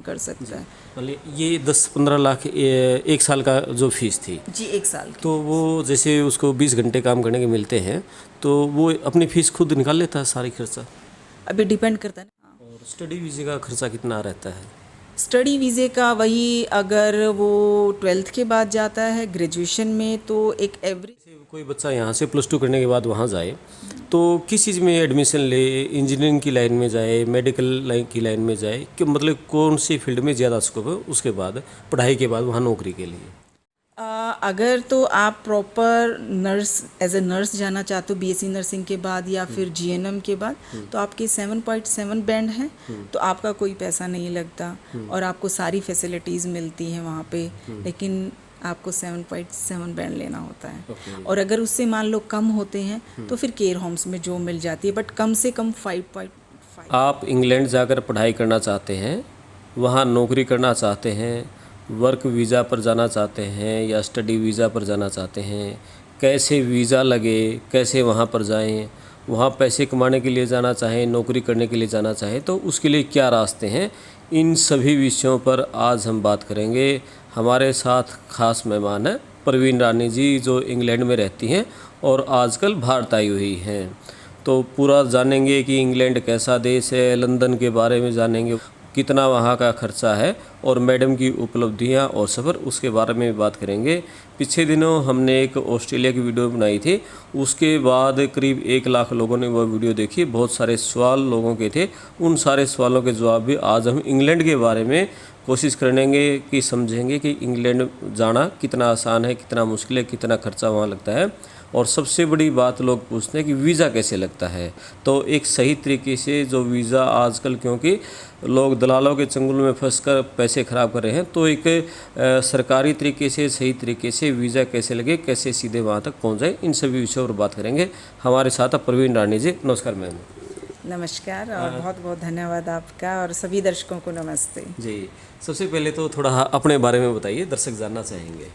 कर सकता है। मतलब ये 10-15 लाख एक साल का जो फीस थी जी, एक साल की। तो वो जैसे उसको 20 घंटे काम करने के मिलते हैं तो वो अपनी फ़ीस खुद निकाल लेता है सारी खर्चा। अभी डिपेंड करता है ना। और स्टडी वीज़े का खर्चा कितना रहता है? स्टडी वीज़े का वही, अगर वो 12th के बाद जाता है ग्रेजुएशन में, तो एक एवरेज जैसे कोई बच्चा यहाँ से +2 करने के बाद वहाँ जाए तो किस चीज़ में एडमिशन ले, इंजीनियरिंग की लाइन में जाए, मेडिकल लाइन की लाइन में जाए, कि मतलब कौन सी फील्ड में ज़्यादा स्कोप है उसके बाद पढ़ाई के बाद वहाँ नौकरी के लिए? अगर तो आप proper nurse, as a nurse जाना चाहते हो बीएससी नर्सिंग के बाद या फिर जीएनएम के बाद, तो आपके 7.7 बैंड हैं, तो आपका कोई पैसा नहीं लगता और आपको सारी फैसिलिटीज़ मिलती हैं वहाँ पे, लेकिन आपको 7.7 बैंड लेना होता है। और अगर उससे मान लो कम होते हैं तो फिर केयर होम्स में जॉब मिल जाती है, बट कम से कम 5.5। आप इंग्लैंड जाकर पढ़ाई करना चाहते हैं, वहाँ नौकरी करना चाहते हैं, वर्क वीज़ा पर जाना चाहते हैं या स्टडी वीज़ा पर जाना चाहते हैं, कैसे वीज़ा लगे, कैसे वहाँ पर जाएं, वहाँ पैसे कमाने के लिए जाना चाहें, नौकरी करने के लिए जाना चाहें तो उसके लिए क्या रास्ते हैं, इन सभी विषयों पर आज हम बात करेंगे। हमारे साथ खास मेहमान हैं परवीन रानी जी, जो इंग्लैंड में रहती हैं और आजकल भारत आई हुई हैं। तो पूरा जानेंगे कि इंग्लैंड कैसा देश है, लंदन के बारे में जानेंगे, कितना वहाँ का खर्चा है और मैडम की उपलब्धियाँ और सफ़र, उसके बारे में भी बात करेंगे। पिछले दिनों हमने एक ऑस्ट्रेलिया की वीडियो बनाई थी, उसके बाद करीब 1 लाख लोगों ने वह वीडियो देखी। बहुत सारे सवाल लोगों के थे, उन सारे सवालों के जवाब भी आज हम इंग्लैंड के बारे में कोशिश करेंगे कि समझेंगे कि इंग्लैंड जाना कितना आसान है, कितना मुश्किल है, कितना खर्चा वहाँ लगता है। और सबसे बड़ी बात लोग पूछते हैं कि वीज़ा कैसे लगता है, तो एक सही तरीके से जो वीज़ा आजकल, क्योंकि लोग दलालों के चंगुल में फंसकर पैसे ख़राब कर रहे हैं, तो एक सरकारी तरीके से सही तरीके से वीज़ा कैसे लगे, कैसे सीधे वहाँ तक पहुँच जाए, इन सभी विषयों पर बात करेंगे। हमारे साथ परवीन रानी जी, नमस्कार मैम। नमस्कार और बहुत बहुत धन्यवाद आपका, और सभी दर्शकों को नमस्ते जी। सबसे पहले तो थोड़ा अपने बारे में बताइए, दर्शक जानना चाहेंगे।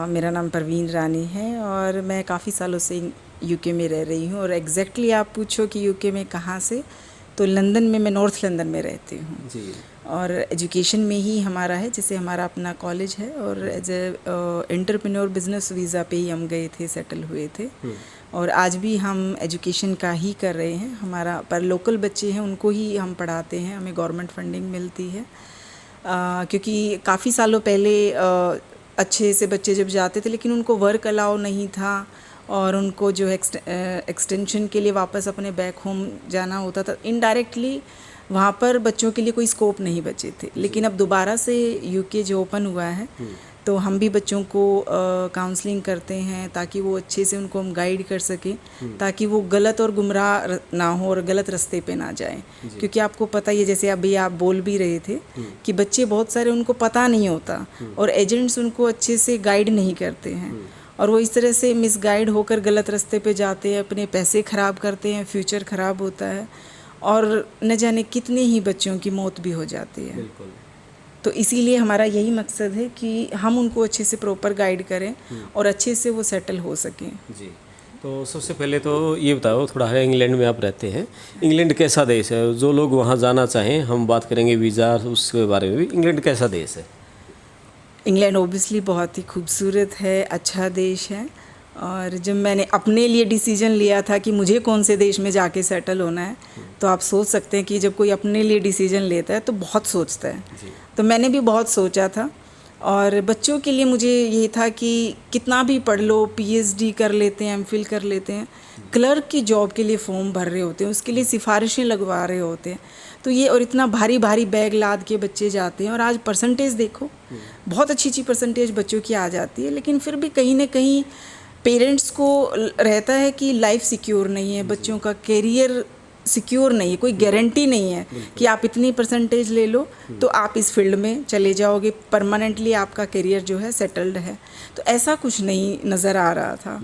मेरा नाम परवीन रानी है और मैं काफ़ी सालों से यूके में रह रही हूँ। और एग्जैक्टली आप पूछो कि यूके में कहाँ से, तो लंदन में, मैं नॉर्थ लंदन में रहती हूँ जी। और एजुकेशन में ही हमारा है, जैसे हमारा अपना कॉलेज है, और as a entrepreneur business visa पे ही हम गए थे, सेटल हुए थे। और आज भी हम एजुकेशन का ही कर रहे हैं। हमारा पर लोकल बच्चे हैं उनको ही हम पढ़ाते हैं, हमें गवर्नमेंट फंडिंग मिलती है, क्योंकि काफ़ी सालों पहले अच्छे से बच्चे जब जाते थे लेकिन उनको वर्क अलाउ नहीं था और उनको जो एक्सटेंशन के लिए वापस अपने बैक होम जाना होता था, इनडायरेक्टली वहाँ पर बच्चों के लिए कोई स्कोप नहीं बचे थे। लेकिन अब दोबारा से यूके जो ओपन हुआ है तो हम भी बच्चों को काउंसलिंग करते हैं ताकि वो अच्छे से, उनको हम गाइड कर सकें ताकि वो गलत और गुमराह ना हो और गलत रास्ते पे ना जाएं। क्योंकि आपको पता ही है, जैसे अभी आप बोल भी रहे थे कि बच्चे बहुत सारे, उनको पता नहीं होता और एजेंट्स उनको अच्छे से गाइड नहीं करते हैं और वो इस तरह से मिसगाइड होकर गलत रास्ते पे जाते हैं, अपने पैसे ख़राब करते हैं, फ्यूचर ख़राब होता है और न जाने कितने ही बच्चों की मौत भी हो जाती है। तो इसीलिए हमारा यही मकसद है कि हम उनको अच्छे से प्रॉपर गाइड करें और अच्छे से वो सेटल हो सकें। जी। तो सबसे पहले तो ये बताओ थोड़ा है, इंग्लैंड में आप रहते हैं, इंग्लैंड कैसा देश है? जो लोग वहाँ जाना चाहें, हम बात करेंगे वीज़ा उसके बारे में भी, इंग्लैंड कैसा देश है? इंग्लैंड ओबियसली बहुत ही खूबसूरत है, अच्छा देश है। और जब मैंने अपने लिए डिसीजन लिया था कि मुझे कौन से देश में जाके सेटल होना है, तो आप सोच सकते हैं कि जब कोई अपने लिए डिसीजन लेता है तो बहुत सोचता है। तो मैंने भी बहुत सोचा था और बच्चों के लिए मुझे ये था कि कितना भी पढ़ लो, पीएचडी कर लेते हैं, एमफिल कर लेते हैं, क्लर्क की जॉब के लिए फॉर्म भर रहे होते हैं, उसके लिए सिफारिशें लगवा रहे होते हैं, तो ये, और इतना भारी भारी बैग लाद के बच्चे जाते हैं। और आज परसेंटेज देखो, बहुत अच्छी अच्छी परसेंटेज बच्चों की आ जाती है, लेकिन फिर भी कहीं ना कहीं पेरेंट्स को रहता है कि लाइफ सिक्योर नहीं है, बच्चों का करियर सिक्योर नहीं है, कोई गारंटी नहीं है कि आप इतनी परसेंटेज ले लो तो आप इस फील्ड में चले जाओगे, परमानेंटली आपका करियर जो है सेटल्ड है। तो ऐसा कुछ नहीं नज़र आ रहा था।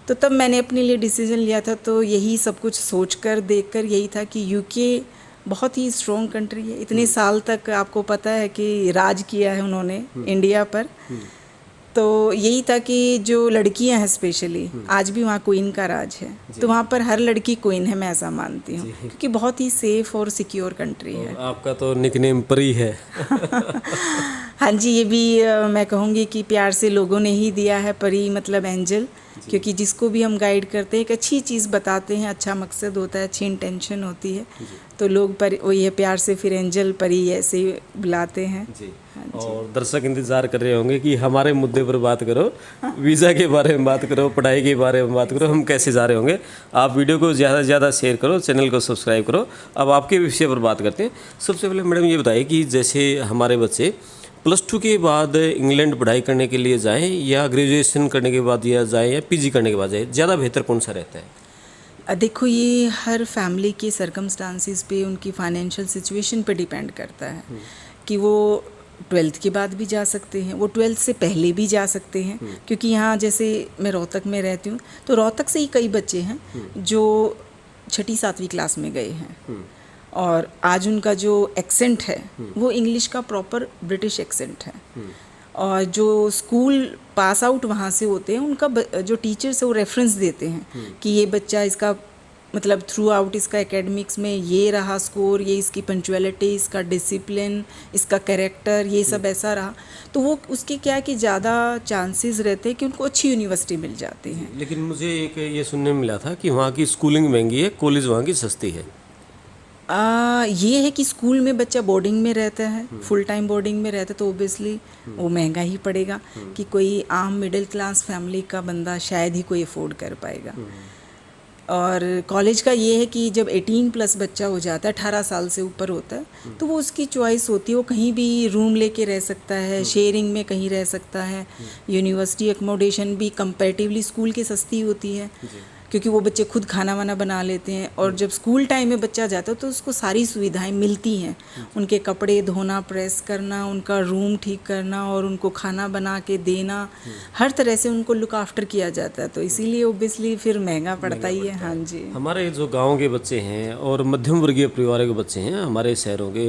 तो तब मैंने अपने लिए डिसीजन लिया था, तो यही सब कुछ सोचकर देखकर यही था कि यूके बहुत ही स्ट्रॉन्ग कंट्री है, इतने साल तक आपको पता है कि राज किया है उन्होंने इंडिया पर, तो यही था कि जो लड़कियां हैं स्पेशली, आज भी वहाँ क्वीन का राज है, तो वहाँ पर हर लड़की क्वीन है, मैं ऐसा मानती हूँ, क्योंकि बहुत ही सेफ और सिक्योर कंट्री है। आपका तो निकनेम परी है। हाँ जी, ये भी मैं कहूँगी कि प्यार से लोगों ने ही दिया है, परी मतलब एंजल, क्योंकि जिसको भी हम गाइड करते हैं एक अच्छी चीज़ बताते हैं, अच्छा मकसद होता है, अच्छी इंटेंशन होती है, तो लोग पर वही है प्यार से फिर एंजल परी ऐसे ही बुलाते हैं जी। और दर्शक इंतज़ार कर रहे होंगे कि हमारे मुद्दे पर बात करो, वीज़ा के बारे में बात करो, पढ़ाई के बारे में बात करो, हम कैसे जा रहे होंगे। आप वीडियो को ज़्यादा से ज़्यादा शेयर करो, चैनल को सब्सक्राइब करो। अब आपके विषय पर बात करते हैं। सबसे पहले मैडम ये बताइए कि जैसे हमारे बच्चे +2 के बाद इंग्लैंड पढ़ाई करने के लिए जाएं या ग्रेजुएशन करने के बाद या जाएं या पीजी करने के बाद जाएं, ज़्यादा बेहतर कौन सा रहता है? देखो, ये हर फैमिली के सर्कमस्टांसिस पे, उनकी फाइनेंशियल सिचुएशन पे डिपेंड करता है कि वो 12th के बाद भी जा सकते हैं, वो 12th से पहले भी जा सकते हैं, क्योंकि यहाँ जैसे मैं रोहतक में रहती हूँ, तो रोहतक से ही कई बच्चे हैं जो 6ठी 7वीं क्लास में गए हैं और आज उनका जो एक्सेंट है वो इंग्लिश का प्रॉपर ब्रिटिश एक्सेंट है। और जो स्कूल पास आउट वहाँ से होते हैं, उनका जो टीचर्स है वो रेफरेंस देते हैं कि ये बच्चा, इसका मतलब थ्रू आउट इसका एकेडमिक्स में ये रहा स्कोर, ये इसकी पंक्चुअलिटी, इसका डिसिप्लिन, इसका कैरेक्टर, ये सब ऐसा रहा, तो वो उसके क्या है कि ज़्यादा चांसेस रहते हैं कि उनको अच्छी यूनिवर्सिटी मिल जाती है। लेकिन मुझे एक ये सुनने में मिला था कि वहाँ की स्कूलिंग महंगी है, कॉलेज वहाँ की सस्ती है। ये है कि स्कूल में बच्चा बोर्डिंग में रहता है, फुल टाइम बोर्डिंग में रहता है, तो ओबियसली वो महंगा ही पड़ेगा कि कोई आम मिडिल क्लास फैमिली का बंदा शायद ही कोई अफोर्ड कर पाएगा। और कॉलेज का ये है कि जब 18+ बच्चा हो जाता है, 18 साल से ऊपर होता है, तो वो उसकी चॉइस होती है, वो कहीं भी रूम लेके रह सकता है, शेयरिंग में कहीं रह सकता है। यूनिवर्सिटी एकोमोडेशन भी कंपैरेटिवली स्कूल की सस्ती होती है, क्योंकि वो बच्चे खुद खाना वाना बना लेते हैं, और जब स्कूल टाइम में बच्चा जाता है तो उसको सारी सुविधाएं मिलती हैं, उनके कपड़े धोना, प्रेस करना, उनका रूम ठीक करना और उनको खाना बना के देना, हर तरह से उनको लुक आफ्टर किया जाता है, तो इसीलिए ओबियसली फिर महंगा पड़ता ही है। हाँ जी। हमारे जो गाँव के बच्चे हैं और मध्यम वर्गीय परिवार के बच्चे हैं, हमारे शहरों के,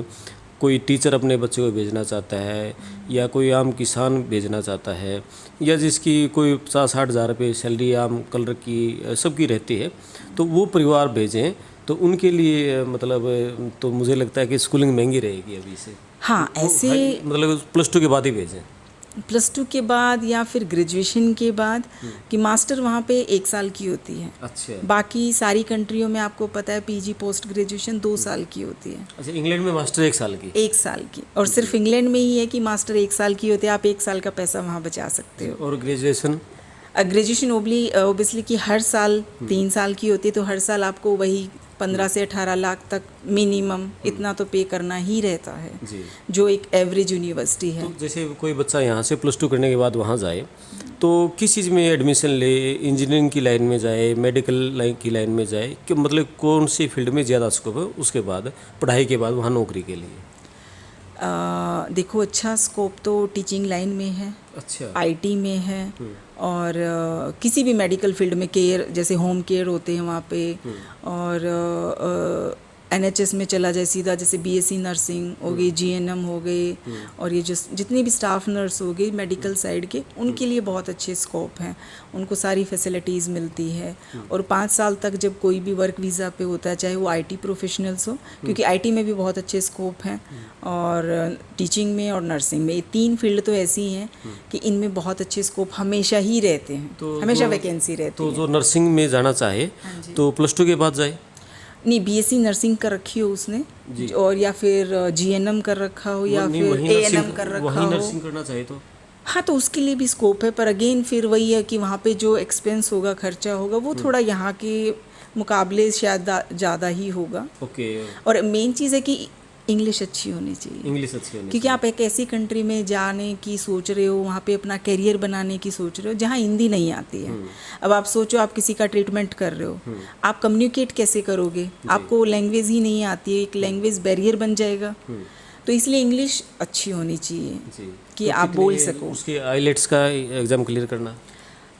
कोई टीचर अपने बच्चे को भेजना चाहता है या कोई आम किसान भेजना चाहता है या जिसकी कोई 50-60 हज़ार रुपये सैलरी आम कलर की सबकी रहती है, तो वो परिवार भेजें तो उनके लिए मतलब, तो मुझे लगता है कि स्कूलिंग महंगी रहेगी अभी से। हाँ, ऐसे मतलब +2 के बाद ही भेजें, +2 के बाद या फिर ग्रेजुएशन के बाद, कि मास्टर वहाँ पे 1 साल की होती है। अच्छा। बाकी सारी कंट्रियों में आपको पता है पीजी पोस्ट ग्रेजुएशन 2 साल की होती है। अच्छा, इंग्लैंड में मास्टर 1 साल की? 1 साल की, और सिर्फ इंग्लैंड में ही है कि मास्टर 1 साल की होती है, आप 1 साल का पैसा वहाँ बचा सकते हो। और ग्रेजुएशन? ग्रेजुएशन ओबियसली कि हर साल 3 साल की होती है, तो हर साल आपको वही 15 से 18 लाख तक मिनिमम इतना तो पे करना ही रहता है जी। जो एक एवरेज यूनिवर्सिटी है। तो जैसे कोई बच्चा यहाँ से +2 करने के बाद वहाँ जाए तो किस चीज़ में एडमिशन ले, इंजीनियरिंग की लाइन में जाए, मेडिकल लाइन की लाइन में जाए, कि मतलब कौन सी फील्ड में ज़्यादा स्कोप है उसके बाद, पढ़ाई के बाद वहाँ नौकरी के लिए? देखो, अच्छा स्कोप तो टीचिंग लाइन में है, अच्छा, आईटी में है, और किसी भी मेडिकल फील्ड में, केयर जैसे होम केयर होते हैं वहाँ पे, और एनएचएस में चला जाए सीधा, जैसे बीएससी नर्सिंग हो गई, जीएनएम हो गई, और ये जितनी भी स्टाफ नर्स हो गई मेडिकल साइड के, उनके लिए बहुत अच्छे स्कोप हैं, उनको सारी फैसिलिटीज़ मिलती है। और 5 साल तक जब कोई भी वर्क वीज़ा पे होता है, चाहे वो आईटी प्रोफेशनल्स हो, क्योंकि आईटी में भी बहुत अच्छे स्कोप हैं, और टीचिंग में और नर्सिंग में, ये 3 फील्ड तो ऐसी हैं कि इनमें बहुत अच्छे स्कोप हमेशा ही रहते हैं, तो हमेशा वैकेंसी रहती तो है। जो नर्सिंग में जाना चाहे तो +2 के बाद जाए? नहीं, बीएससी नर्सिंग कर रखी हो उसने, और या फिर जीएनएम कर रखा हो, या फिर एएनएम कर रखा हो, नर्सिंग करना चाहिए तो हाँ, तो उसके लिए भी स्कोप है। पर अगेन फिर वही है कि वहाँ पे जो एक्सपेंस होगा, खर्चा होगा, वो थोड़ा यहाँ के मुकाबले शायद ज़्यादा ही होगा। ओके। और मेन चीज़ है कि इंग्लिश अच्छी होनी चाहिए, इंग्लिश अच्छी होनी क्योंकि आप एक ऐसी कंट्री में जाने की सोच रहे हो, वहाँ पे अपना करियर बनाने की सोच रहे हो जहाँ हिंदी नहीं आती है। अब आप सोचो, आप किसी का ट्रीटमेंट कर रहे हो, आप कम्युनिकेट कैसे करोगे, आपको लैंग्वेज ही नहीं आती है, एक लैंग्वेज बैरियर बन जाएगा। तो इसलिए इंग्लिश अच्छी होनी चाहिए कि तो आप बोल सको। उसके आईलेट्स का एग्ज़ाम क्लियर करना?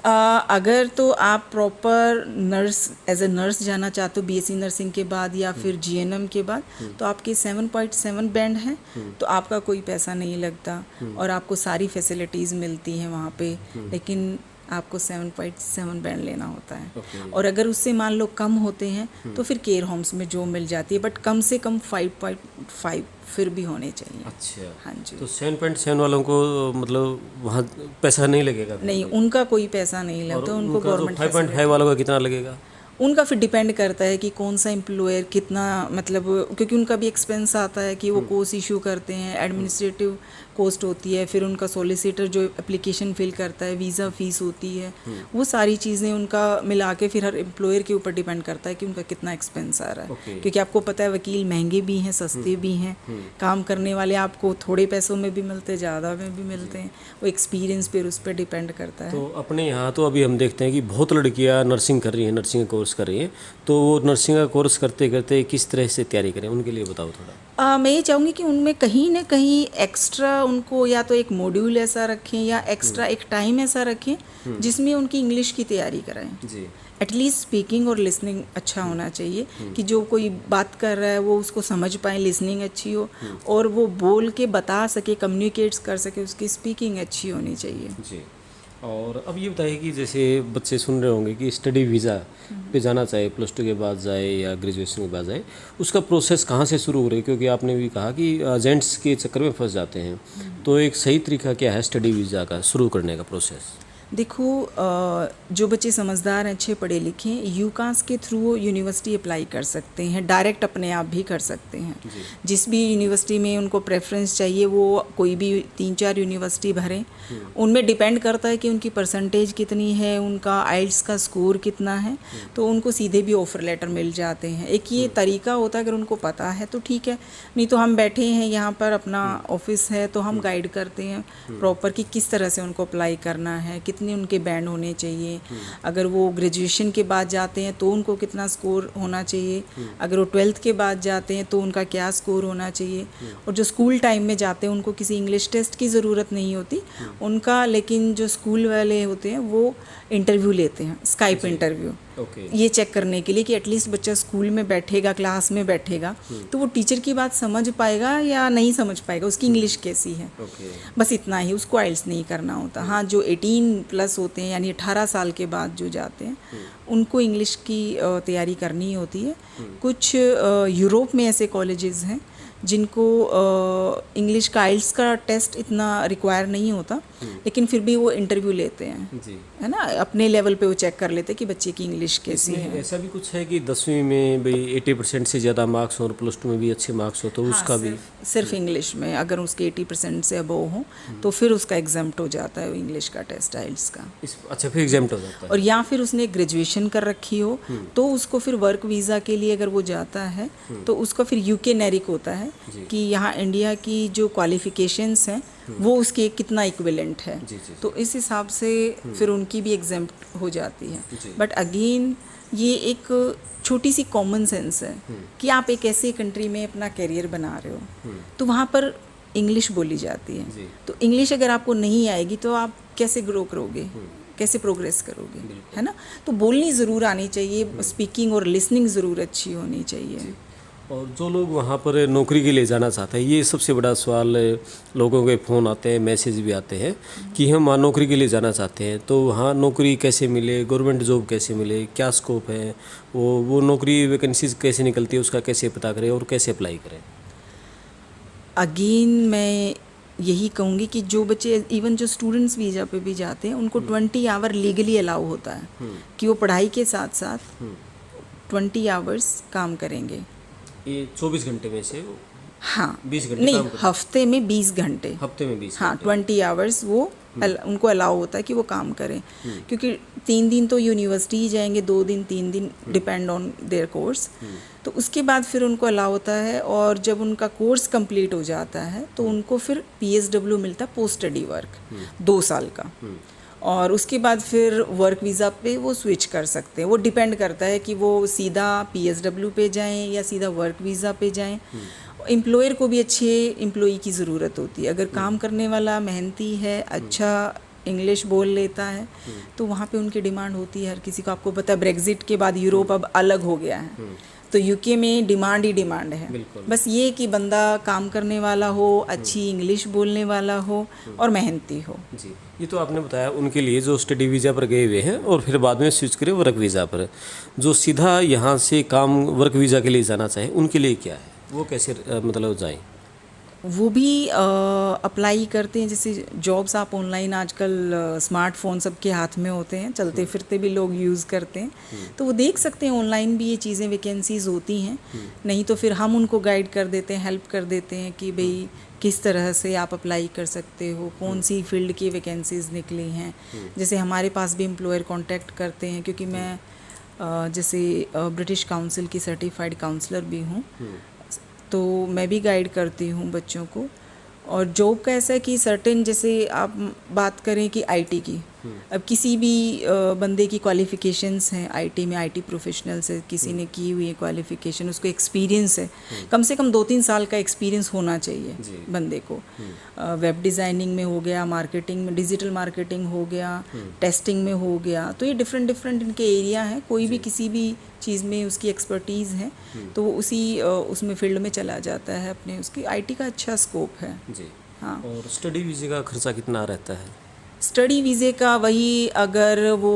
अगर तो आप proper nurse as a nurse जाना चाहते हो बीएससी नर्सिंग के बाद या फिर जीएनएम के बाद, तो आपके 7.7 बैंड है, तो आपका कोई पैसा नहीं लगता और आपको सारी फैसिलिटीज़ मिलती हैं वहाँ पे, लेकिन आपको 7.7 बैंड लेना होता है। और अगर उससे मान लो कम होते हैं तो फिर केयर होम्स में जो मिल जाती है, बट कम से कम 5.5 फिर भी होने चाहिए। अच्छा, हाँ जी। तो 7.7 वालों को मतलब वहाँ पैसा नहीं लगेगा? नहीं, उनका कोई पैसा नहीं लगता, उनको गवर्नमेंट 5.5 वालों का कितना लगेगा? उनका फिर डिपेंड करता है कि कौन सा एम्प्लॉयर कितना, मतलब क्योंकि उनका भी एक्सपेंस आता है कि वो कोर्स इशू करते हैं, एडमिनिस्ट्रेटिव कॉस्ट होती है, फिर उनका सॉलिसिटर जो एप्लीकेशन फिल करता है, वीज़ा फीस होती है, वो सारी चीज़ें उनका मिला के फिर हर एम्प्लॉयर के ऊपर डिपेंड करता है कि उनका कितना एक्सपेंस आ रहा है। क्योंकि आपको पता है वकील महंगे भी हैं, सस्ते भी हैं, काम करने वाले आपको थोड़े पैसों में भी मिलते हैं, ज़्यादा में भी मिलते हैं, वो एक्सपीरियंस फिर उस पर डिपेंड करता है। तो अपने यहाँ तो अभी हम देखते हैं कि बहुत लड़कियाँ नर्सिंग कर रही हैं, नर्सिंग का कोर्स कर रही हैं, तो वो नर्सिंग का कोर्स करते करते किस तरह से तैयारी करें, उनके लिए बताओ थोड़ा। मैं ये चाहूँगी कि उनमें कहीं ना कहीं एक्स्ट्रा उनको या तो एक मॉड्यूल ऐसा रखें या एक्स्ट्रा एक टाइम ऐसा रखें जिसमें उनकी इंग्लिश की तैयारी कराएं। जी। एटलीस्ट स्पीकिंग और लिसनिंग अच्छा होना चाहिए कि जो कोई बात कर रहा है वो उसको समझ पाए, लिसनिंग अच्छी हो और वो बोल के बता सके, कम्युनिकेट्स कर सके, उसकी स्पीकिंग अच्छी होनी चाहिए। जी। और अब ये बताइए कि जैसे बच्चे सुन रहे होंगे कि स्टडी वीज़ा पे जाना चाहे, +2 के बाद जाए या ग्रेजुएशन के बाद जाए, उसका प्रोसेस कहाँ से शुरू हो रही है? क्योंकि आपने भी कहा कि एजेंट्स के चक्कर में फंस जाते हैं, तो एक सही तरीका क्या है स्टडी वीज़ा का शुरू करने का प्रोसेस? देखो, जो बच्चे समझदार हैं, अच्छे पढ़े लिखे हैं, यूकास के थ्रू यूनिवर्सिटी अप्लाई कर सकते हैं, डायरेक्ट अपने आप भी कर सकते हैं। जिस भी यूनिवर्सिटी में उनको प्रेफरेंस चाहिए वो कोई भी 3-4 यूनिवर्सिटी भरें। उनमें डिपेंड करता है कि उनकी परसेंटेज कितनी है, उनका आइल्स का स्कोर कितना है, तो उनको सीधे भी ऑफ़र लेटर मिल जाते हैं। एक ये तरीका होता है, अगर उनको पता है तो ठीक है, नहीं तो हम बैठे हैं यहाँ पर, अपना ऑफिस है तो हम गाइड करते हैं प्रॉपर कि किस तरह से उनको अप्लाई करना है, कितने उनके बैंड होने चाहिए, अगर वो ग्रेजुएशन के बाद जाते हैं तो उनको कितना स्कोर होना चाहिए, अगर वो 12th के बाद जाते हैं तो उनका क्या स्कोर होना चाहिए, और जो स्कूल टाइम में जाते हैं उनको किसी इंग्लिश टेस्ट की ज़रूरत नहीं होती उनका, लेकिन जो स्कूल वाले होते हैं वो इंटरव्यू लेते हैं, स्काइप इंटरव्यू, ये चेक करने के लिए कि एटलीस्ट बच्चा स्कूल में बैठेगा, क्लास में बैठेगा तो वो टीचर की बात समझ पाएगा या नहीं समझ पाएगा, उसकी इंग्लिश कैसी है। बस इतना ही, उसको आइल्स नहीं करना होता। हाँ, जो 18+ होते हैं यानी 18 साल के बाद जो जाते हैं उनको इंग्लिश की तैयारी करनी होती है। कुछ यूरोप में ऐसे कॉलेजेस हैं जिनको इंग्लिश का आइल्स का टेस्ट इतना रिक्वायर नहीं होता, लेकिन फिर भी वो इंटरव्यू लेते हैं जी, है ना, अपने लेवल पे वो चेक कर लेते हैं कि बच्चे की इंग्लिश कैसी है। ऐसा भी कुछ है कि 10वीं में भाई 80% से ज़्यादा मार्क्स हो और +2 में भी अच्छे मार्क्स हो तो उसका भी सिर्फ इंग्लिश में अगर उसके 80% से अबव हो तो फिर उसका एग्जाम्प्ट हो जाता है इंग्लिश का टेस्ट आइल्स का। अच्छा, फिर एग्जाम्प्ट हो जाता है। और या फिर उसने ग्रेजुएशन कर रखी हो तो उसको फिर वर्क वीज़ा के लिए अगर वो जाता है तो उसका फिर यूके नेरिक होता है कि यहाँ इंडिया की जो क्वालिफिकेशंस हैं वो उसके कितना इक्विवेलेंट है, तो इस हिसाब से फिर उनकी भी एग्जाम्प्ट हो जाती है। बट अगेन ये एक छोटी सी कॉमन सेंस है कि आप एक ऐसे कंट्री में अपना करियर बना रहे हो तो वहाँ पर इंग्लिश बोली जाती है, तो इंग्लिश अगर आपको नहीं आएगी तो आप कैसे ग्रो करोगे, कैसे प्रोग्रेस करोगे, है ना। तो बोलनी ज़रूर आनी चाहिए, स्पीकिंग और लिसनिंग ज़रूर अच्छी होनी चाहिए। और जो लोग वहाँ पर नौकरी के लिए जाना चाहते हैं, ये सबसे बड़ा सवाल, लोगों के फ़ोन आते हैं, मैसेज भी आते हैं कि हम वहाँ नौकरी के लिए जाना चाहते हैं, तो वहाँ नौकरी कैसे मिले, गवर्नमेंट जॉब कैसे मिले, क्या स्कोप है, वो नौकरी वैकेंसीज कैसे निकलती है, उसका कैसे पता करें और कैसे अप्लाई करें। अगेन मैं यही कहूँगी कि जो बच्चे इवन जो स्टूडेंट्स वीज़ा पे भी जाते हैं उनको 20 आवर लीगली अलाउ होता है कि वो पढ़ाई के साथ साथ 20 आवर्स काम करेंगे। ये 24 घंटे में से? हाँ, 20 घंटे नहीं, हफ्ते में 20 घंटे, हफ्ते में 20 हाँ, 20 आवर्स वो उनको अलाउ होता है कि वो काम करें, क्योंकि 3 दिन तो यूनिवर्सिटी ही जाएंगे, 2 दिन 3 दिन डिपेंड ऑन देयर कोर्स, तो उसके बाद फिर उनको अलाउ होता है। और जब उनका कोर्स कंप्लीट हो जाता है तो उनको फिर PSW मिलता है, पोस्ट स्टडी वर्क, 2 साल का, और उसके बाद फिर वर्क वीज़ा पे वो स्विच कर सकते हैं। वो डिपेंड करता है कि वो सीधा PSW पे जाएं या सीधा वर्क वीज़ा पे जाएं। एम्प्लॉयर को भी अच्छे एम्प्लॉई की ज़रूरत होती है, अगर काम करने वाला मेहनती है, अच्छा इंग्लिश बोल लेता है तो वहाँ पे उनकी डिमांड होती है हर किसी को। आपको पता है ब्रेग्जिट के बाद यूरोप अब अलग हो गया है, तो यूके में डिमांड ही डिमांड है। बस ये कि बंदा काम करने वाला हो, अच्छी इंग्लिश बोलने वाला हो और मेहनती हो। जी, ये तो आपने बताया उनके लिए जो स्टडी वीज़ा पर गए हुए हैं और फिर बाद में स्विच करें वर्क वीज़ा पर। जो सीधा यहाँ से काम वर्क वीज़ा के लिए जाना चाहें उनके लिए क्या है, वो कैसे मतलब जाएं? वो भी अप्लाई करते हैं। जैसे जॉब्स आप ऑनलाइन आजकल स्मार्टफोन सबके हाथ में होते हैं, चलते फिरते भी लोग यूज़ करते हैं, तो वो देख सकते हैं ऑनलाइन भी ये चीज़ें वैकेंसीज़ होती हैं। नहीं तो फिर हम उनको गाइड कर देते हैं, हेल्प कर देते हैं कि भाई किस तरह से आप अप्लाई कर सकते हो, कौन सी फील्ड की वैकेंसीज़ निकली हैं। जैसे हमारे पास भी एम्प्लॉयर कांटेक्ट करते हैं, क्योंकि मैं जैसे ब्रिटिश काउंसिल की सर्टिफाइड काउंसलर भी हूँ, तो मैं भी गाइड करती हूँ बच्चों को। और जॉब का ऐसा है कि सर्टेन, जैसे आप बात करें कि आईटी की, अब किसी भी बंदे की क्वालिफ़िकेशंस हैं आईटी में, आईटी प्रोफेशनल से किसी ने की हुई है क्वालिफ़िकेशन, उसको एक्सपीरियंस है, कम से कम 2-3 साल का एक्सपीरियंस होना चाहिए बंदे को। वेब डिज़ाइनिंग में हो गया, मार्केटिंग में, डिजिटल मार्केटिंग हो गया, टेस्टिंग में हो गया, तो ये डिफरेंट इनके एरिया हैं। कोई भी किसी भी चीज़ में उसकी एक्सपर्टीज़ है तो वो उसमें फील्ड में चला जाता है अपने। उसकी आईटी का अच्छा स्कोप है जी। हाँ। और स्टडी वीज़े का खर्चा कितना रहता है? स्टडी वीज़े का वही, अगर वो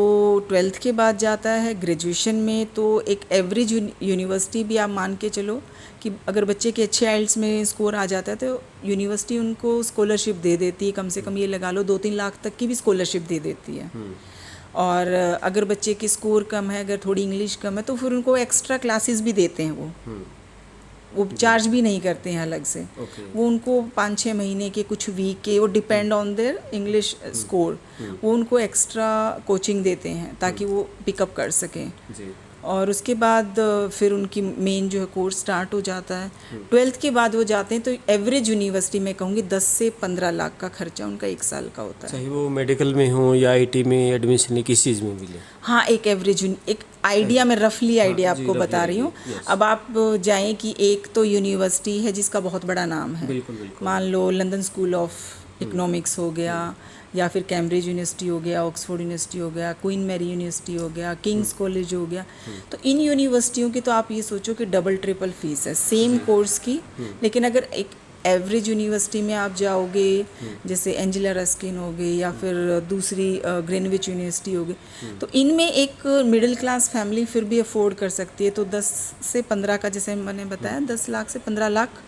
12th के बाद जाता है ग्रेजुएशन में, तो एक एवरेज यूनिवर्सिटी भी आप मान के चलो कि अगर बच्चे के अच्छे आइल्स में स्कोर आ जाता है तो यूनिवर्सिटी उनको स्कॉलरशिप दे देती है, कम से कम ये लगा लो 2-3 लाख तक की भी स्कॉलरशिप दे देती है। और अगर बच्चे की स्कोर कम है, अगर थोड़ी इंग्लिश कम है, तो फिर उनको एक्स्ट्रा क्लासेस भी देते हैं। वो चार्ज भी नहीं करते हैं अलग से। वो उनको 5-6 महीने के, कुछ वीक के, वो depend on their English score, वो उनको एक्स्ट्रा कोचिंग देते हैं ताकि वो पिकअप कर सकें। और उसके बाद फिर उनकी मेन जो है कोर्स स्टार्ट हो जाता है। 12th के बाद वो जाते हैं तो एवरेज यूनिवर्सिटी में कहूँगी 10 से 15 लाख का खर्चा उनका 1 साल का होता है। चाहे वो मेडिकल में हो या आईटी में एडमिशन किस चीज़ में मिले। हाँ, एक एवरेज, एक आइडिया, मैं रफली आइडिया आपको बता रही हूँ। अब आप जाएं कि एक तो यूनिवर्सिटी है जिसका बहुत बड़ा नाम है, मान लो लंदन स्कूल ऑफ इकोनॉमिक्स हो गया, या फिर कैम्ब्रिज यूनिवर्सिटी हो गया, ऑक्सफोर्ड यूनिवर्सिटी हो गया, क्वीन मैरी यूनिवर्सिटी हो गया, किंग्स कॉलेज हो गया। तो इन यूनिवर्सिटियों की तो आप ये सोचो कि डबल ट्रिपल फीस है सेम कोर्स की। लेकिन अगर एक एवरेज यूनिवर्सिटी में आप जाओगे, जैसे एंजेला रस्किन हो गई या फिर दूसरी ग्रीनविच यूनिवर्सिटी हो गई, तो इनमें एक मिडिल क्लास फैमिली फिर भी अफोर्ड कर सकती है। तो 10 से 15 का, जैसे मैंने बताया, 10 लाख से 15 लाख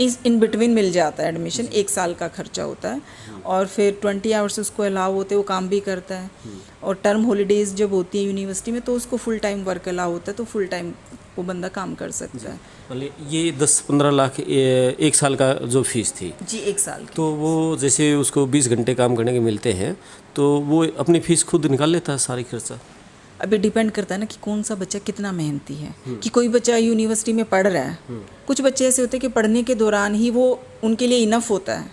इस इन बिटवीन मिल जाता है। एडमिशन 1 साल का खर्चा होता है, और फिर 20 आवर्स उसको अलाउ होते हैं, वो काम भी करता है। और टर्म हॉलीडेज़ जब होती है यूनिवर्सिटी में तो उसको फुल टाइम वर्क अलाउ होता है, तो फुल टाइम वो बंदा काम कर सकता है। मतलब ये 10-15 लाख 1 साल का जो फीस थी जी, 1 साल की। तो वो जैसे उसको 20 घंटे काम करने के मिलते हैं तो वो अपनी फ़ीस खुद निकाल लेता है सारी खर्चा। अभी डिपेंड करता है ना कि कौन सा बच्चा कितना मेहनती है। कि कोई बच्चा यूनिवर्सिटी में पढ़ रहा है, कुछ बच्चे ऐसे होते हैं कि पढ़ने के दौरान ही वो उनके लिए इनफ होता है,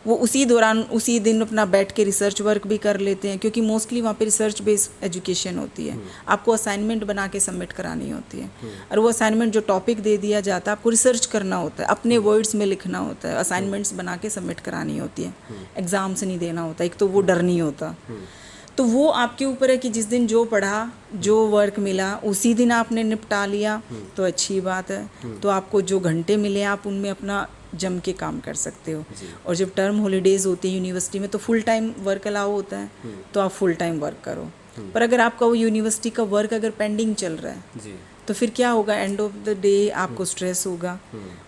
वो उसी दौरान उसी दिन अपना बैठ के रिसर्च वर्क भी कर लेते हैं, क्योंकि मोस्टली वहाँ पे रिसर्च बेस्ड एजुकेशन होती है। आपको असाइनमेंट बना के सबमिट करानी होती है, और वो असाइनमेंट जो टॉपिक दे दिया जाता है आपको रिसर्च करना होता है, अपने वर्ड्स में लिखना होता है, असाइनमेंट्स बना के सबमिट करानी होती है, एग्ज़ाम से नहीं देना होता। एक तो वो डर नहीं होता। तो वो आपके ऊपर है कि जिस दिन जो पढ़ा, जो वर्क मिला, उसी दिन आपने निपटा लिया तो अच्छी बात है। तो आपको जो घंटे मिले आप उनमें अपना जम के काम कर सकते हो। और जब टर्म हॉलीडेज़ होती है यूनिवर्सिटी में तो फुल टाइम वर्क अलाउ होता है, तो आप फुल टाइम वर्क करो। पर अगर आपका वो यूनिवर्सिटी का वर्क अगर पेंडिंग चल रहा है तो फिर क्या होगा, एंड ऑफ द डे आपको स्ट्रेस होगा।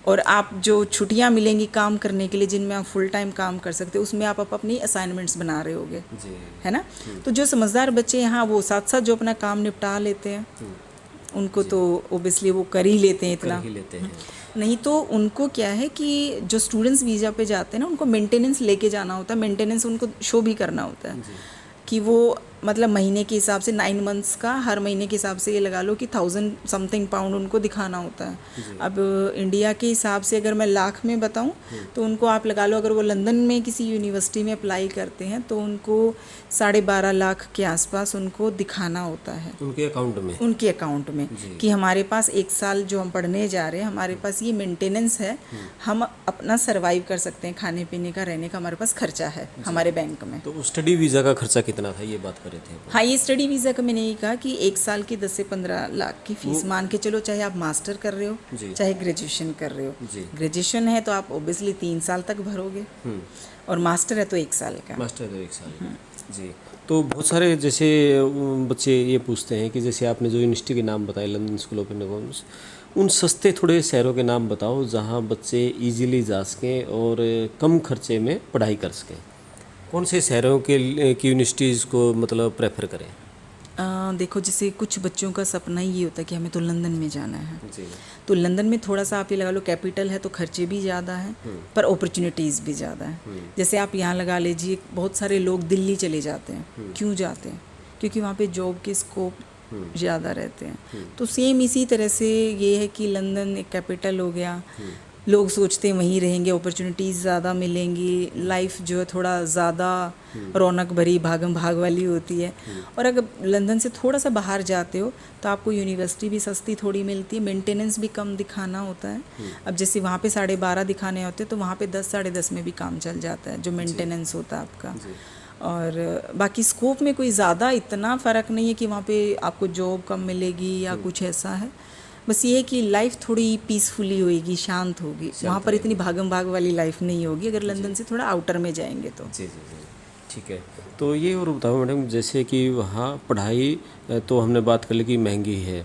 और आप जो छुट्टियां मिलेंगी काम करने के लिए जिनमें आप फुल टाइम काम कर सकते हो, उसमें आप अपनी असाइनमेंट्स बना रहे होगे, है ना। तो जो समझदार बच्चे यहाँ वो साथ साथ जो अपना काम निपटा लेते हैं, उनको तो ओबियसली वो कर ही लेते हैं इतना। नहीं तो उनको क्या है कि जो स्टूडेंट्स वीज़ा पे जाते हैं ना, उनको मेंटेनेंस लेके जाना होता है, मेंटेनेंस उनको शो भी करना होता है कि वो मतलब महीने के हिसाब से 9 मंथ्स का, हर महीने के हिसाब से ये लगा लो कि 1000 समथिंग पाउंड उनको दिखाना होता है। अब इंडिया के हिसाब से अगर मैं लाख में बताऊं तो उनको आप लगा लो, अगर वो लंदन में किसी यूनिवर्सिटी में अप्लाई करते हैं तो उनको 12.5 लाख के आसपास उनको दिखाना होता है उनके अकाउंट में कि हमारे पास 1 साल जो हम पढ़ने जा रहे हैं, हमारे पास ये मेंटेनेंस है, हम अपना सर्वाइव कर सकते हैं, खाने पीने का, रहने का हमारे पास खर्चा है हमारे बैंक में। तो स्टडी वीज़ा का खर्चा कितना था, ये बात कर रहे थे? हाँ, ये स्टडी वीज़ा का मैंने ये कहा कि 1 साल की 10 से 15 लाख की फीस मान के चलो, चाहे आप मास्टर कर रहे हो चाहे ग्रेजुएशन कर रहे हो। ग्रेजुएशन है तो आप ओबियसली 3 साल तक भरोगे और मास्टर है तो 1 साल का। मास्टर तो 1 साल जी। तो बहुत सारे जैसे बच्चे ये पूछते हैं कि जैसे आपने जो यूनिवर्सिटी के नाम बताए, लंदन स्कूल ऑफ इकोनॉमिक्स, उन सस्ते थोड़े शहरों के नाम बताओ जहाँ बच्चे इजीली जा सकें और कम खर्चे में पढ़ाई कर सकें। कौन से शहरों की यूनिवर्सिटीज़ को मतलब प्रेफर करें? देखो, जैसे कुछ बच्चों का सपना ही ये होता है कि हमें तो लंदन में जाना है जी। तो लंदन में थोड़ा सा आप ये लगा लो, कैपिटल है तो खर्चे भी ज़्यादा हैं पर अपॉर्चुनिटीज़ भी ज़्यादा हैं। जैसे आप यहाँ लगा लीजिए, बहुत सारे लोग दिल्ली चले जाते हैं। क्यों जाते हैं? क्योंकि वहाँ पे जॉब के स्कोप ज़्यादा रहते हैं। तो सेम इसी तरह से ये है कि लंदन एक कैपिटल हो गया, लोग सोचते हैं वहीं रहेंगे, अपॉर्चुनिटीज़ ज़्यादा मिलेंगी, लाइफ जो है थोड़ा ज़्यादा रौनक भरी भागम भाग वाली होती है। और अगर लंदन से थोड़ा सा बाहर जाते हो तो आपको यूनिवर्सिटी भी सस्ती थोड़ी मिलती है, मेंटेनेंस भी कम दिखाना होता है। अब जैसे वहाँ पे 12.5 दिखाने होते तो वहाँ पे 10 साढ़े 10 में भी काम चल जाता है, जो मेंटेनेंस होता है आपका। और बाकी स्कोप में कोई ज़्यादा इतना फ़र्क नहीं है कि वहाँ पे आपको जॉब कम मिलेगी या कुछ ऐसा है। बस ये है कि लाइफ थोड़ी पीसफुली होएगी, शांत होगी, वहाँ पर इतनी भागम भाग वाली लाइफ नहीं होगी अगर लंदन से थोड़ा आउटर में जाएंगे तो। जी जी जी, ठीक है। तो ये और बताओ मैडम, जैसे कि वहाँ पढ़ाई तो हमने बात कर ली कि महंगी है,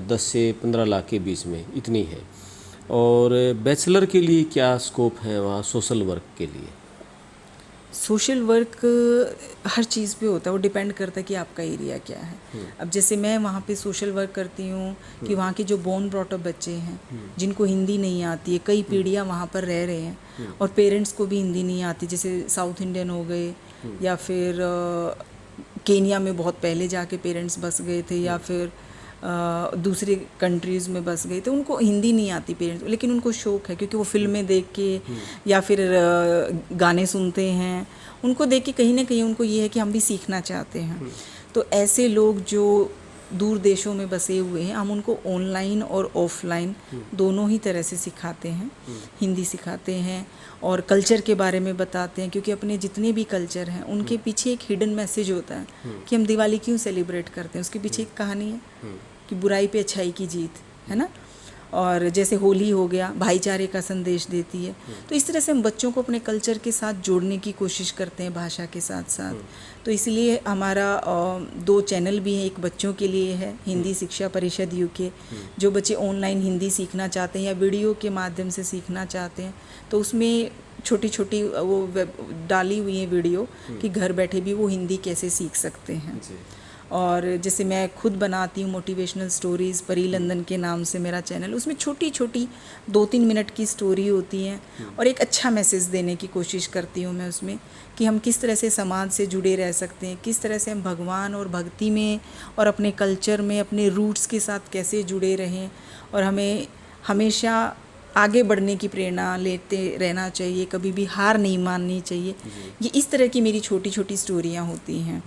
10 से 15 लाख के बीच में इतनी है, और बैचलर के लिए क्या स्कोप है वहाँ सोशल वर्क के लिए? सोशल वर्क हर चीज़ पे होता है, वो डिपेंड करता है कि आपका एरिया क्या है। अब जैसे मैं वहाँ पे सोशल वर्क करती हूँ कि वहाँ के जो बोर्न ब्रॉट अप बच्चे हैं जिनको हिंदी नहीं आती है, कई पीढ़ियाँ वहाँ पर रह रहे हैं और पेरेंट्स को भी हिंदी नहीं आती, जैसे साउथ इंडियन हो गए या फिर केनिया में बहुत पहले जाके पेरेंट्स बस गए थे या फिर दूसरे कंट्रीज़ में बस गए थे, उनको हिंदी नहीं आती पेरेंट्स, लेकिन उनको शौक़ है क्योंकि वो फिल्में देख के या फिर गाने सुनते हैं, उनको देख के कहीं ना कहीं उनको ये है कि हम भी सीखना चाहते हैं। तो ऐसे लोग जो दूर देशों में बसे हुए हैं, हम उनको ऑनलाइन और ऑफलाइन दोनों ही तरह से सिखाते हैं। हिंदी सिखाते हैं और कल्चर के बारे में बताते हैं, क्योंकि अपने जितने भी कल्चर हैं उनके पीछे एक हिडन मैसेज होता है कि हम दिवाली क्यों सेलिब्रेट करते हैं, उसके पीछे एक कहानी है कि बुराई पे अच्छाई की जीत है ना। और जैसे होली हो गया, भाईचारे का संदेश देती है। तो इस तरह से हम बच्चों को अपने कल्चर के साथ जोड़ने की कोशिश करते हैं, भाषा के साथ साथ। तो इसलिए हमारा 2 चैनल भी हैं, एक बच्चों के लिए है हिंदी शिक्षा परिषद यूके, जो बच्चे ऑनलाइन हिंदी सीखना चाहते हैं या वीडियो के माध्यम से सीखना चाहते हैं, तो उसमें छोटी छोटी वो डाली हुई है वीडियो कि घर बैठे भी वो हिंदी कैसे सीख सकते हैं। और जैसे मैं खुद बनाती हूँ मोटिवेशनल स्टोरीज़, परी लंदन के नाम से मेरा चैनल, उसमें छोटी छोटी 2-3 मिनट की स्टोरी होती हैं और एक अच्छा मैसेज देने की कोशिश करती हूँ मैं उसमें कि हम किस तरह से समाज से जुड़े रह सकते हैं, किस तरह से हम भगवान और भक्ति में और अपने कल्चर में अपने रूट्स के साथ कैसे जुड़े रहें, और हमें हमेशा आगे बढ़ने की प्रेरणा लेते रहना चाहिए, कभी भी हार नहीं माननी चाहिए। ये इस तरह की मेरी छोटी छोटी स्टोरियाँ होती हैं।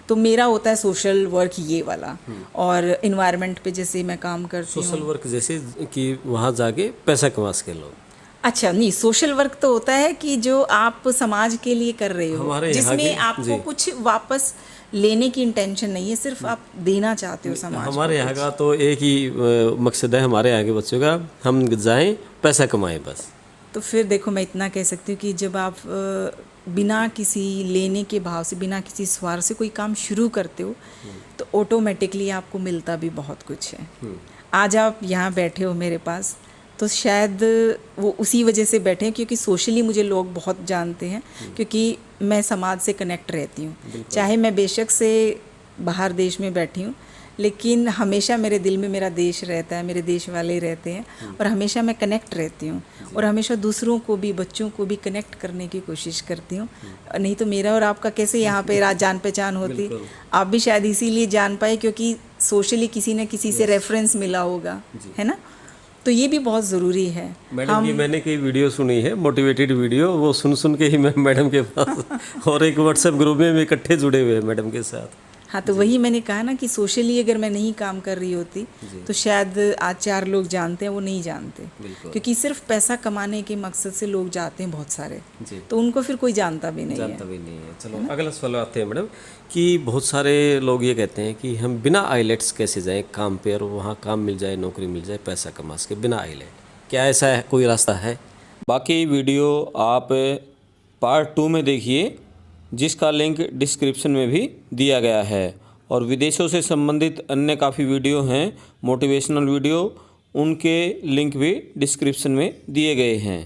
तो मेरा होता है सोशल वर्क ये वाला, और इन्वायरमेंट पे जैसे मैं काम करती हूँ। सोशल वर्क जैसे कि वहाँ जाके पैसा कमा सके लोग? अच्छा नहीं, सोशल वर्क तो होता है कि जो आप समाज के लिए कर रहे हो, जिसमें आपको कुछ वापस लेने की इंटेंशन नहीं है, सिर्फ आप देना चाहते हो समाज। हमारे यहाँ का तो एक ही मकसद है हमारे यहाँ के बच्चों का, हम जाएं पैसा कमाएं बस। तो फिर देखो, मैं इतना कह सकती हूँ कि जब आप बिना किसी लेने के भाव से, बिना किसी स्वार्थ से कोई काम शुरू करते हो तो ऑटोमेटिकली आपको मिलता भी बहुत कुछ है। आज आप यहाँ बैठे हो मेरे पास तो शायद वो उसी वजह से बैठे हैं क्योंकि सोशली मुझे लोग बहुत जानते हैं, क्योंकि मैं समाज से कनेक्ट रहती हूँ। चाहे मैं बेशक से बाहर देश में बैठी हूँ, लेकिन हमेशा मेरे दिल में मेरा देश रहता है, मेरे देश वाले रहते हैं और हमेशा मैं कनेक्ट रहती हूँ और हमेशा दूसरों को भी, बच्चों को भी कनेक्ट करने की कोशिश करती हूँ। नहीं तो मेरा और आपका कैसे यहाँ पे जान पहचान होती। आप भी शायद इसीलिए जान पाए क्योंकि सोशली किसी न किसी से रेफरेंस मिला होगा, है ना। तो ये भी बहुत ज़रूरी है। मैडम की मैंने कई वीडियो सुनी है, मोटिवेटेड वीडियो, वो सुन के ही मैं मैडम के पास और एक व्हाट्सएप ग्रुप में इकट्ठे जुड़े हुए हैं मैडम के साथ। हाँ, तो वही मैंने कहा ना कि सोशली अगर मैं नहीं काम कर रही होती तो शायद आज 4 लोग जानते हैं, वो नहीं जानते, क्योंकि सिर्फ पैसा कमाने के मकसद से लोग जाते हैं बहुत सारे, तो उनको फिर कोई जानता भी नहीं है। चलो अगला सवाल आते हैं मैडम कि बहुत सारे लोग ये कहते हैं कि हम बिना आईलेट्स कैसे जाएं काम पे और वहाँ काम मिल जाए, नौकरी मिल जाए, पैसा कमा सके बिना आईलेट, क्या ऐसा है, कोई रास्ता है? बाकी वीडियो आप पार्ट 2 में देखिए, जिसका लिंक डिस्क्रिप्शन में भी दिया गया है, और विदेशों से संबंधित अन्य काफ़ी वीडियो हैं, मोटिवेशनल वीडियो, उनके लिंक भी डिस्क्रिप्शन में दिए गए हैं।